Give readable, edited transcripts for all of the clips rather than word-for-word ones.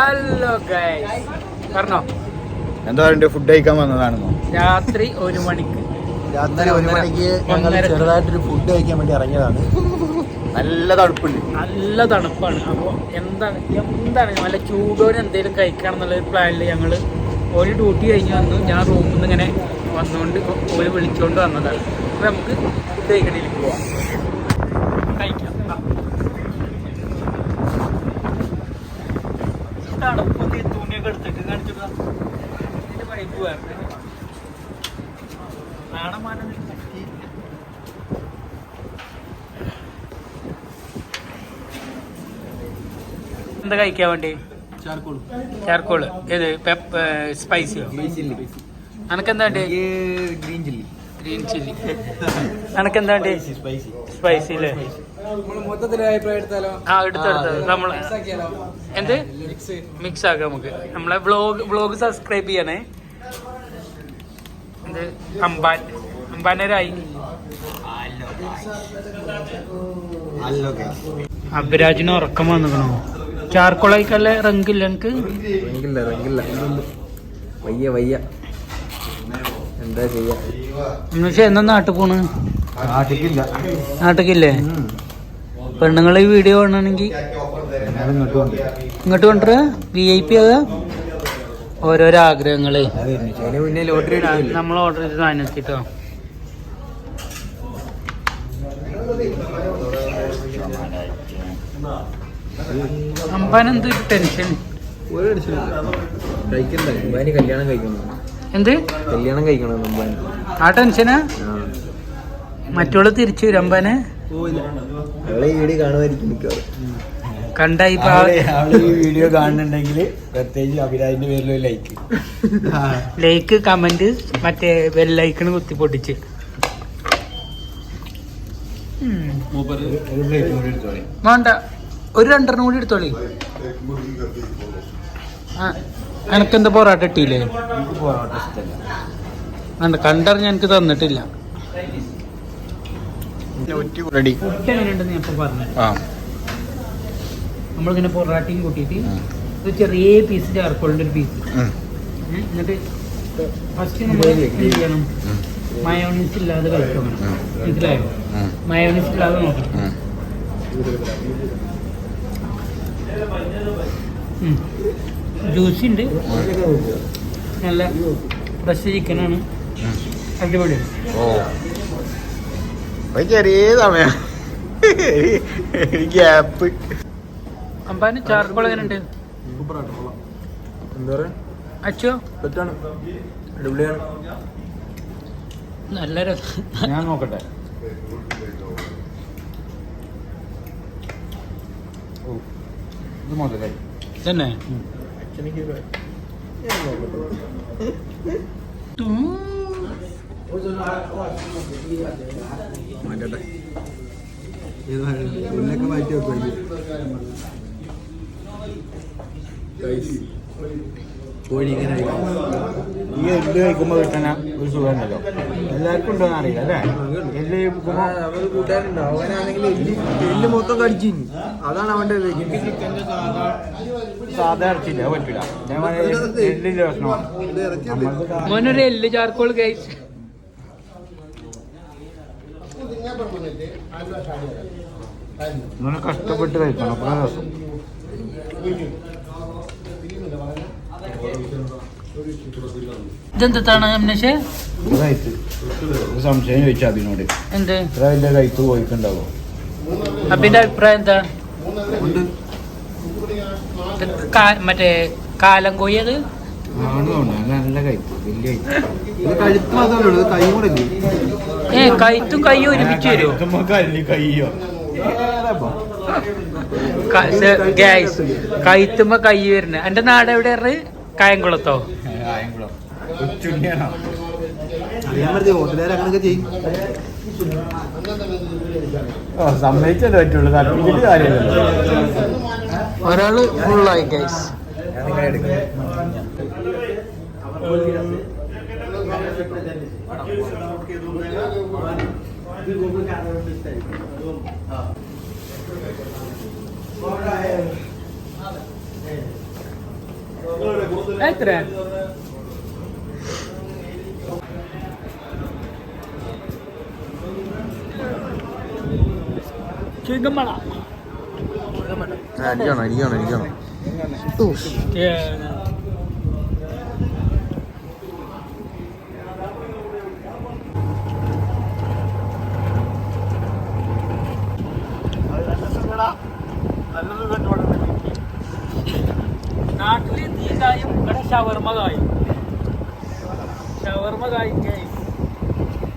Hello guys, പറഞ്ഞോ. എന്താ പറയുക, ഫുഡ് കഴിക്കാൻ വന്നതാണെന്നോ? രാത്രി 1 മണിക്ക് ചെറുതായിട്ടൊരു ഫുഡ് കഴിക്കാൻ വേണ്ടി ഇറങ്ങിയതാണ്. നല്ല തണുപ്പുണ്ട്, നല്ല തണുപ്പാണ്. അപ്പോൾ എന്താണ് നല്ല ചൂടോടെ എന്തെങ്കിലും കഴിക്കണം എന്നുള്ളൊരു പ്ലാനിൽ ഞങ്ങൾ ഒരു ഡ്യൂട്ടി കഴിഞ്ഞ് വന്നു. ഞാൻ റൂമിൽ നിന്ന് ഇങ്ങനെ വന്നുകൊണ്ട് ഒരു വിളിച്ചുകൊണ്ട് വന്നതാണ്. അപ്പോൾ നമുക്ക് ഫുഡ് കഴിക്കണേലേക്ക് പോവാം, കഴിക്കാം. തണുപ്പൊക്കെ തുണിയൊക്കെ എടുത്തിട്ട് കാണിച്ചിട്ട് പൈപ്പ് വേറെ നാണമാനം. എന്താ കഴിക്കാൻ വേണ്ടി? ചാർക്കോള്. ഏത് സ്പൈസിയോ? അനക്കെന്താ വേണ്ടി? Green chilli. അനക്കെന്താ വേണ്ടി? സ്പൈസി അല്ലേ? ആ, എടുത്തോ. നമ്മള് എന്ത് മിക്സ് ആക്കാം നമുക്ക്. നമ്മളെ വ്ളോഗ് സബ്സ്ക്രൈബ് ചെയ്യണേ. എന്ത് അമ്പാനരായി. അഭിരാജിന് ഉറക്കം വന്നിക്കണോ? ചാർക്കോളായിക്കല്ലേ? റങ്കില്ല എനിക്ക്? റങ്കില്ല. വയ്യ എന്താ ചെയ്യാ? എന്നാ നാട്ടിൽ പോണ്? നാട്ടിക്കില്ലേ? പെണ്ണുങ്ങളെ ഈ വീഡിയോ കാണണമെങ്കിൽ ഇങ്ങോട്ട് കൊണ്ടുവരാ. VIP ആകാ. ഓരോരോ ആഗ്രഹങ്ങളെ നമ്മൾ ഓർഡർ ചെയ്ത് സാധനത്തിട്ടോ. അമ്പാനെന്ത് ടെൻഷൻ? എന്ത് കല്യാണം കഴിക്കണം? ആ ടെൻഷനാ? മറ്റോള് തിരിച്ചു വരും അമ്പാനെ കണ്ടായി. വീഡിയോ കാണുന്നുണ്ടെങ്കിൽ പ്രത്യേകിച്ച് അഭിരാജിന്റെ പേരിൽ ലൈക്ക് കമന്റ് മറ്റേ ബെല്ലൈക്കണ് കുത്തി പൊട്ടിച്ച്. വേണ്ട, ഒരു 2 കൂടി എടുത്തോളി. എനക്കെന്താ പൊറോട്ട ഇട്ടില്ലേ? വേണ്ട, കണ്ടറിഞ്ഞ എനിക്ക് തന്നിട്ടില്ല. എങ്ങനെയുണ്ടെന്ന് ഞാൻ പറഞ്ഞു. നമ്മളിങ്ങനെ പൊറോട്ടയും കൂട്ടിയിട്ട് ഒരു ചെറിയ പീസ് ചാർക്കോളിന്റെ ഒരു പീസ്. എന്നിട്ട് ഫസ്റ്റ് നമ്മൾ എന്ത് ചെയ്യണം? മയോണീസ് ഇല്ലാതെ കഴിക്കണം. മനസ്സിലായോ? മയോണീസ് ഇല്ലാതെ നോക്കണം. ജ്യൂസി ഉണ്ട്, നല്ല ഫ്രഷ് ചിക്കനാണ്, അടിപൊളിയാണ്. ചെറിയ സമയം ഗ്യാപ്പ്. അമ്പാന് ചാർക്കോൾ എങ്ങനെ ഉണ്ട്? അച്ചോ നല്ല രസം. ഞാൻ നോക്കട്ടെ. തന്നെ മാറ്റട്ടെ. എന്നൊക്കെ മാറ്റി വെക്കും. കോഴി ഇങ്ങനെ ഈ എല്ല് കഴിക്കുമ്പോൾ കിട്ടുന്ന ഒരു സുഖമുണ്ടല്ലോ, എല്ലാവർക്കും ഉണ്ടോന്ന് അറിയില്ല അല്ലേ? എല്ല് കൂട്ടാറുണ്ടോ? അവനാണെങ്കിൽ എല്ല് മൊത്തം കടിച്ചു. അതാണ് അവന്റെ സാധാ ഇറച്ചില്ല, പറ്റില്ല. എല്ലിന്റെ പ്രശ്നമാണ്. മോനൊരു എല്ല് ചാർക്കോൾ കഴിച്ച് ഇങ്ങനെ കഷ്ടപ്പെട്ട് കഴിക്കണം, അത്ര രസം. ഇതെന്താണ് അമ്നേഷ്? സംശയം ചോദിച്ചാ അതിനോട് എന്ത് ഇത്ര വലിയ കൈത്ത് പോയിട്ടുണ്ടാവോ? അബിന്റെ അഭിപ്രായം എന്താ? മറ്റേ കാലം കോഴി അത് നല്ല കൈത്ത്, വലിയ കഴുത്ത് മാത്രമേ കൈ കൂടെ കൈത്തും കയ്യും ഒരുമിച്ച് വരുമോ? കയ്യോ കൈത്തുമ്പോ കൈ വരുന്നത്. എന്റെ നാട് എവിടെയാണ്? കായംകുളത്തോ? അങ്ങനൊക്കെ ചെയ്യും. സമ്മതിച്ചല്ലേ പറ്റുള്ളൂ, തർക്കിച്ചിട്ട് കാര്യമല്ലോ. ഒരാള് ഫുള്ളായി ഗൈസ്. എത്ര ചിങ്കമ്മള അടിക്കണം നാട്ടില് തീകായും ഇവിടെ ഷവർമ കായും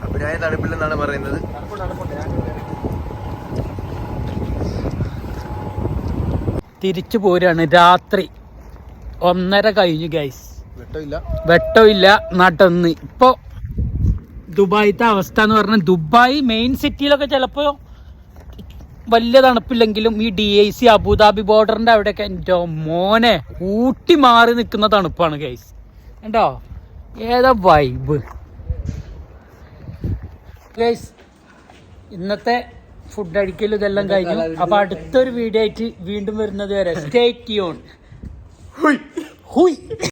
അഭിപ്രായ തണുപ്പില്ലെന്നാണ് പറയുന്നത്. തിരിച്ചു പോരാണ്. രാത്രി 1:30 കഴിഞ്ഞു ഗൈസ്. വെട്ടമില്ല വെട്ടമില്ല. നടന്ന് ഇപ്പൊ ദുബായിത്തെ അവസ്ഥ എന്ന് പറഞ്ഞാൽ ദുബായ് മെയിൻ സിറ്റിയിലൊക്കെ ചിലപ്പോ വലിയ തണുപ്പില്ലെങ്കിലും ഈ DIC അബുദാബി ബോർഡറിന്റെ അവിടെയൊക്കെ എൻ്റെ മോനെ ഊട്ടി മാറി നിൽക്കുന്ന തണുപ്പാണ് ഗൈസ്. കണ്ടോ ഏതാ വൈബ് ഗൈസ്. ഇന്നത്തെ ഫുഡ് അടിക്കലും ഇതെല്ലാം കഴിഞ്ഞു. അപ്പൊ അടുത്തൊരു വീഡിയോ ആയിട്ട് വീണ്ടും വരുന്നത് വരെ സ്റ്റേ ട്യൂൺ.